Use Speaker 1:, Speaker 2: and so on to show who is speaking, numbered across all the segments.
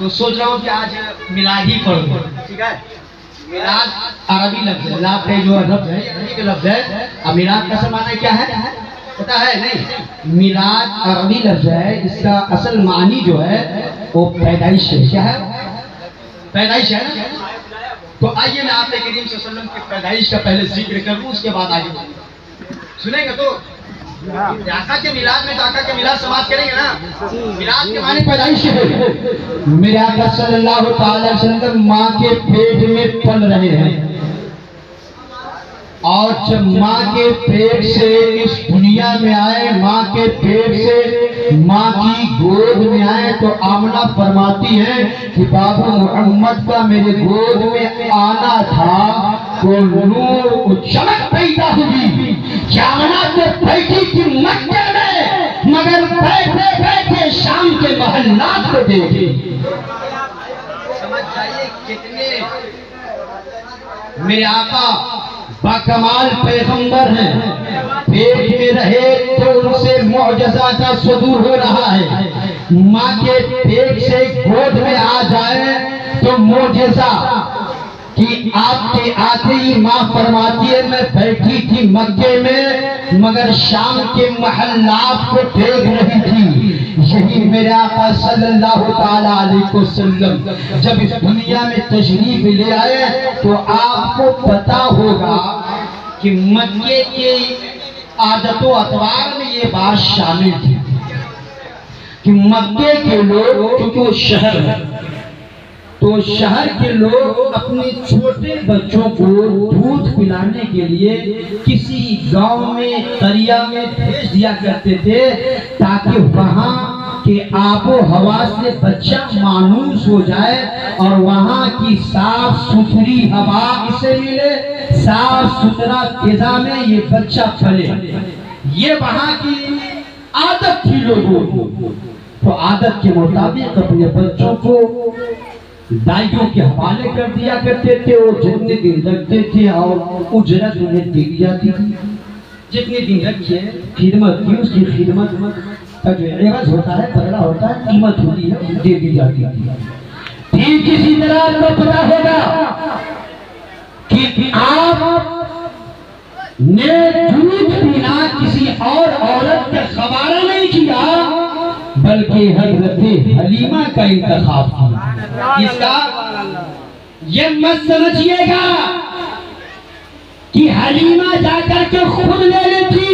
Speaker 1: तो सोच रहा हूँ कि आज मिलाद ही पढ़ूं। ठीक है, मिलाद अरबी लफ्ज है, लाभ है जो लफ्ज है अरबी का लफ्ज है। अब मिलाद का माना क्या है पता है? नहीं, मिलाद अरबी लफ्ज है, इसका असल मानी जो है वो पैदाइश है। क्या है? पैदाइश है ना। तो आइए मैं आपने करीम सल्लल्लाहु अलैहि वसल्लम की पैदाइश का पहले जिक्र कर लूं, उसके बाद आगे सुनेंगे। तो आका के मिलाद में, तो आका के मिलाद समाप्त करेंगे ना। मिलाद के माने पैदाइश है। मेरे आका सल्लल्लाहु अलैहि वसल्लम माँ के पेट में पल रहे हैं, और जब माँ के पेट से इस दुनिया में आए, माँ के पेट से माँ की गोद में आए, तो आमना फरमाती है कि बाबू मोहम्मद का मेरे गोद में आना था तो नूर चमक पैदा हुई। जामना तो बैठी थी मक्के में, मगर बैठे बैठे शाम के महल्लात को देखे। समझ जाइए कितने मेरे आका बाकमाल पैगंबर हैं। पेट में रहे तो उनसे मुअजिज़ा का सदूर हो रहा है। माँ के पेट से गोद में आ जाए तो मुअजिज़ा कि आपके आते ही माँ फरमाती है मैं बैठी थी मक्के में, मगर शाम के महल्लात को देख रही थी। यही मेरे आका सल्लल्लाहु ताला अलैहि वसल्लम जब इस दुनिया में तशरीफ ले आए तो आपको पता होगा कि मक्के के आदतो अतवार में ये बात शामिल थी कि मक्के के लोग, क्योंकि वो शहर है, तो शहर के लोग अपने छोटे बच्चों को दूध पिलाने के लिए किसी गांव में, दरिया में भेज दिया करते थे, ताकि वहां के आबो हवा से बच्चा मानूस हो जाए और वहां की साफ सुथरी हवा इसे मिले, साफ सुथरा फिजा में ये बच्चा फले। ये वहां की आदत थी लोगों को। तो आदत के मुताबिक अपने बच्चों को दाइयों के हवाले कर दिया करते थे। वो जितने दिन रखते थे और उजरत उन्हें दे दी जाती थी। जितने दिन रखिए खिदमत की, उसकी खिदमत का जो एवज होता है, बदला होता है, कीमत होती है, दे दी जाती थी। ठीक इसी तरह आपको पता होगा कि आप ने दूध पीना किसी और औरत का खबारा नहीं किया, बल्कि हजरत हलीमा का इंतखाब किया। इसका ये मत समझिएगा कि हलीमा जाकर के खुद ले लेती।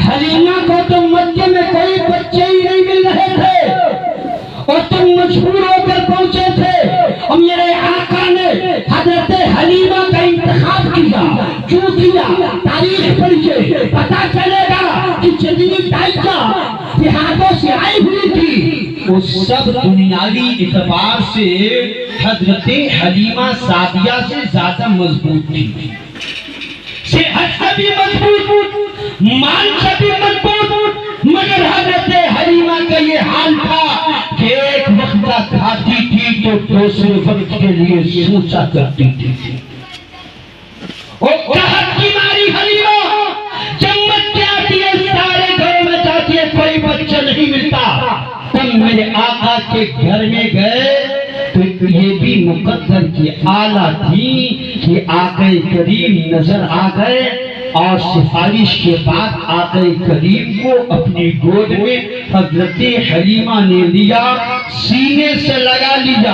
Speaker 1: हलीमा को तो मक्के में कोई बच्चे ही नहीं मिल रहे थे और तुम मजबूर होकर पहुंचे थे, और मेरे आका ने हजरत हलीमा का इंतखाब किया। क्यों किया? तारीख पढ़िए, पता चलेगा कि जितनी दाइया देहातों से आई हुई थी वो सब दुनियावी इतबार से हजरत हलीमा सादिया से ज्यादा मजबूत थी। सेहत से भी मजबूत, मान से भी मजबूत, मगर हजरत हलीमा का ये हाल था कि एक वक्त खाती थी तो दूसरे वक्त के लिए सोचा करती थी। वो कहत की मारी हलीमा जब मक्के आती है, सारे घरों में जाती है, कोई बच्चा नहीं मिलता। तब मेरे आका के घर में गए तो ये भी मुकद्दर की आला थी कि आके करीम नजर आ गए और सिफारिश के बाद आके करीम को अपनी गोद में हजरत हलीमा ने लिया, सीने से लगा लिया।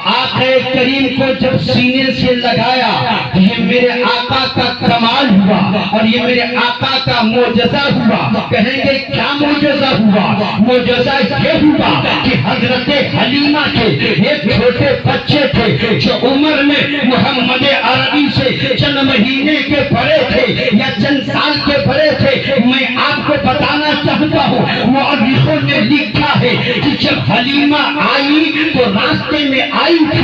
Speaker 1: आके करीम को जब सीने से लगाया तो ये मेरे आका का कमाल हुआ और ये मेरे आका का मोजज़ा हुआ। कहेंगे क्या मोजज़ा हुआ? मोजज़ा ये हुआ कि हजरत हलीमा के एक छोटे बच्चे थे जो उम्र में मोहम्मद अरबी से चंद महीने के बड़े थे या चंद साल के बड़े थे। मैं आपको बताना चाहता हूँ, मुअर्रिखों ने लिखा है कि जब हलीमा आई तो रास्ते में आई थी,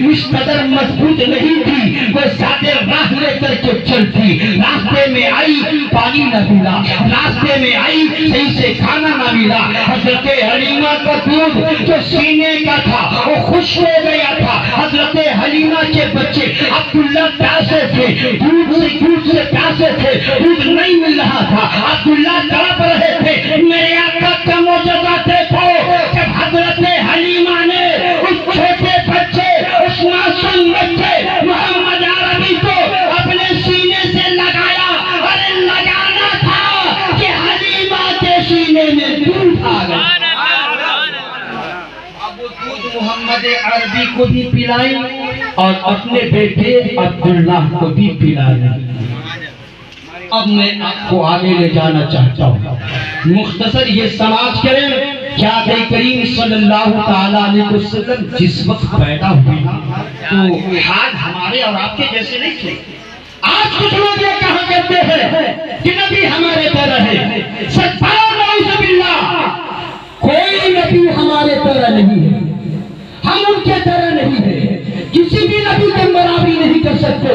Speaker 1: इस कदर मजबूत नहीं थी, वो सादे राह लेकर के चलती। रास्ते में आई, पानी न मिला, रास्ते में आई, सही से खाना न मिला। हजरत हलीमा का दूध जो सीने का था वो खुश हो गया था। हजरत हलीमा के बच्चे अब्दुल्ला प्यासे थे, दूध से प्यासे थे, दूध नहीं मिल रहा था, अब्दुल्ला तड़प रहे थे। मेरे आका का मोजज़ा देखो, जब हजरत हलीमा ने दूध मोहम्मद अरबी को भी पिलाई और अपने बेटे अब्दुल्लाह को भी पिलाई। अब मैं आपको आगे ले जाना चाहता हूँ। मुख्तसर ये समाज करें क्या करीम सल्लल्लाहु ताला अलैहि वसल्लम जिस वक्त पैदा हुए तो हाल हमारे और आपके जैसे नहीं थे। आज कुछ लोग ये कहा करते हैं कि नबी हमारे तरह है। सत्तार नऊज़ुबिल्लाह, कोई नबी हमारे तरह नहीं है, हम उनके तरह नहीं है। किसी भी नबी के बराबरी नहीं कर सकते।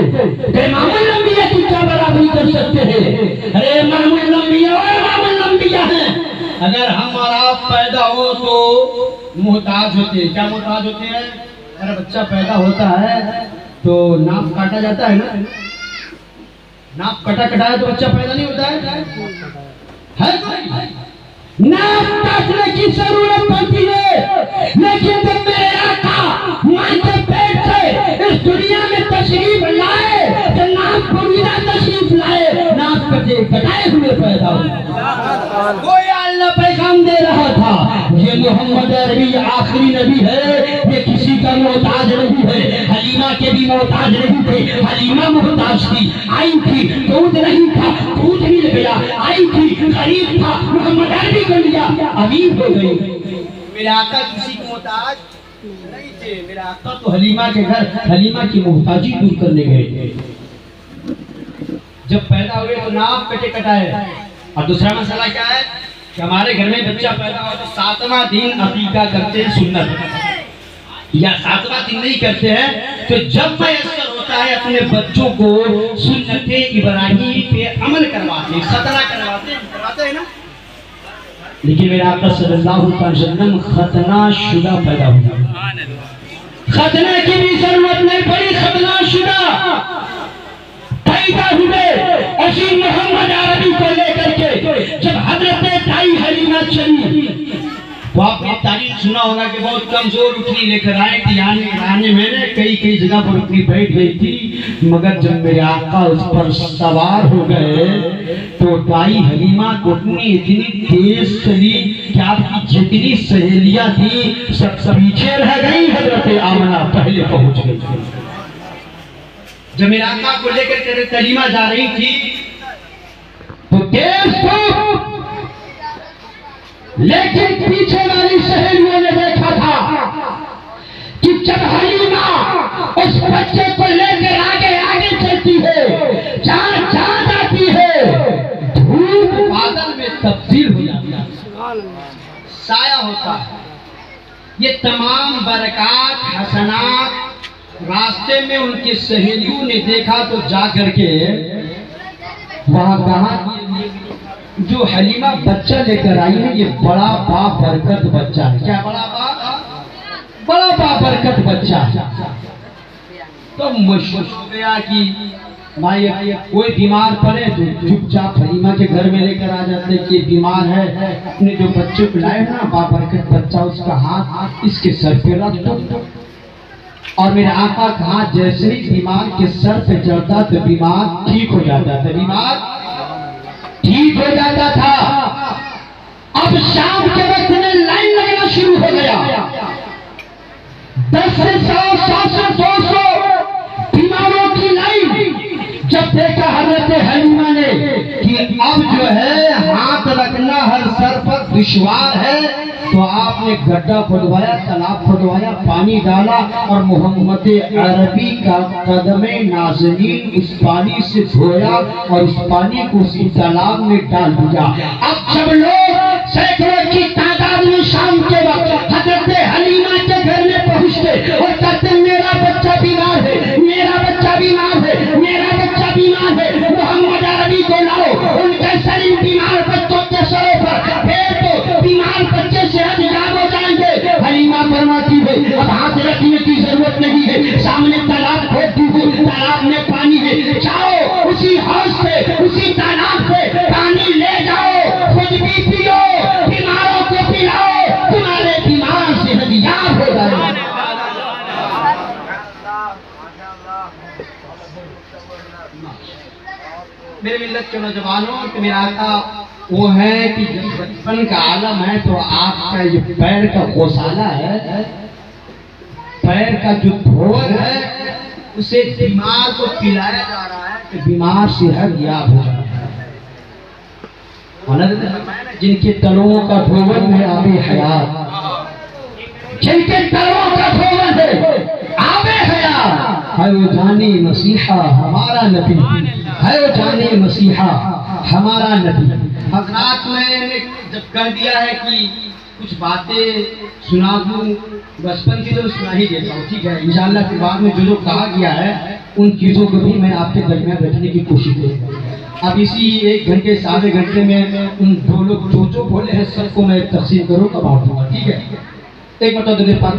Speaker 1: इमामुल अंबिया की क्या बराबरी कर सकते हैं? अरे इमामुल अंबिया और इमामुल अंबिया हैं। अगर हम और आप पैदा हो तो मोहताज होते हैं। क्या मोहताज होते हैं? अरे बच्चा पैदा होता है तो नाक काटा जाता है ना, नाक कटाया तो बच्चा पैदा नहीं होता है? नाक काटने की जरूरत पड़ती है, लेकिन जब मेरे आका मां के पेट से इस दुनिया में तशरीफ लाए तो नाक पूरा तशरीफ लाए, नाक कटाए हुए पैदा हुए। कोई अल्लाह पैगाम दे रहा था ये मोहम्मद अरबी आखिरी नबी है, ये किसी का मोहताज नहीं है। हलीमा के भी मोहताज नहीं थे, हलीमा मोहताज थी। आई थी दूध नहीं था, दूध मिल गया। आई थी गरीब था, मोहम्मद अरबी को लिया, अमीर हो गई। मेरे आका किसी को मोहताज नहीं थे। मेरे आका तो हलीमा के घर हलीमा की मोहताजी दूर करने गए थे। जब पैदा हुए तो नाक कटाए। और दूसरा मसला क्या है कि हमारे घर में बच्चा पैदा हो तो 7वां दिन अकीका करते हैं, सुन्नत। या 7वां दिन नहीं करते हैं तो जब मैसर होता है अपने बच्चों को सुन्नते इब्राहिमी पे अमल करवाते, खतना करवाते हैं ना। लेकिन मेरा आका सल्लल्लाहु अलैहि वसल्लम खतना शुदा पैदा हुआ। खतना की भी जरूरत नहीं पड़ी, खतना शुदा पैदा हुए। ऐसी मोहम्मद अरबी को लेकर के जब हजरत ताई हलीमा चली तो आपने तारीफ सुना होगा कि बहुत कमजोर उठनी लेकर आई थी। आने मैंने कई जगह पर उठनी बैठ गई थी, मगर जब मेरे आका उस पर सवार हो गए तो ताई हलीमा घुटनी इतनी तेज चली कि आपकी जितनी सहेलियां थी सब पीछे रह गई, हजरत आमना पहले पहुंच गई। जब मेरे आका को लेकर तलीमा जा रही थी तो तेज तो, लेकिन पीछे वाली सहेलियों ने देखा था कि जब हलीमा उस बच्चे को लेकर आगे चलती है, जहां जाती है, धूप बादल में तब्दील हो जाती है, साया होता है। ये तमाम बरकत हसनात रास्ते में उनकी सहेलियों ने देखा तो जा करके वहां कहा जो हलीमा बच्चा लेकर आई है ये बड़ा बाबरकत बच्चा है। क्या बड़ा बाबरकत बच्चा है। तो मशहूर हो गया कि भाई कोई बीमार पड़े तो चुपचाप हलीमा के घर में लेकर आ जाते कि बीमार है, अपने जो बच्चे को लाए ना बाबरकत बच्चा, उसका हाथ इसके सर पे रख दो। और मेरे आका का हाथ जैसे ही बीमार के सर पे चढ़ता तो बीमार ठीक हो जाता था, बीमार ठीक हो जाता था। अब शाम के वक्त में लाइन लगना शुरू हो गया। 10 से 100, 700, 200 बीमारों की लाइन। जब देखा हजरत हलीमा ने कि अब जो है हाथ रखना हर सर पर दुश्वार है तो आपने गड्ढा खुदवाया, तालाब खुदवाया, पानी डाला और मोहम्मद अरबी का कदमे नाज़नीन उस पानी से धोया और उस पानी को उसी तालाब में डाल दिया। अब जब लोग सैकड़ों की तादाद में शाम के वक्त हजरत हलीमा के घर में पहुंचते और कहते मेरा बच्चा बीमार है, मेरा बच्चा बीमार है, मेरा बच्चा बीमार है, मोहम्मद अरबी को लाओ। उनके शरीर बीमार बच्चों के सरों पर फिर तो बीमार बच्चे से हिजाब हो जाएंगे। हलीमा फरमाती है अब हाथ रखने की जरूरत नहीं है, सामने तालाब खोद दीजिए, तालाब में पानी है, जाओ उसी हौज से उसी तालाब से पानी ले जाओ, खुद भी पियो, बीमारों को पिलाओ, तुम्हारे बीमार से हिजाब हो जाएगा। मेरे मिल्लत के नौजवानों तो मेरा आका वो है कि बचपन का आलम है तो आपका ये पैर का गौशाला है पैर का जो धोवर है उसे बीमार को पिलाया जा रहा है कि बीमार सेहत याब हो जाए। जिनके तलवों का धोवर में आबे हयात, जिनके तलवों का धोवर है आबे हयात, है वो जाने मसीहा हमारा नबी, है वो जाने मसीहा हमारा नबी। हजरात मैंने जब कह दिया है कि कुछ बातें सुना दूं, बचपन की तो सुना ही देता हूँ, ठीक है। इंशाअल्लाह के बाद में जो कहा गया है उन चीज़ों को भी मैं आपके दरमियान रखने की कोशिश करूँगा। अब इसी 1 घंटे 1.5 घंटे में उन 2 लोग जो बोले हैं सबको मैं तफसील करूँ, अब बांटूंगा, ठीक है। एक मतलब पाक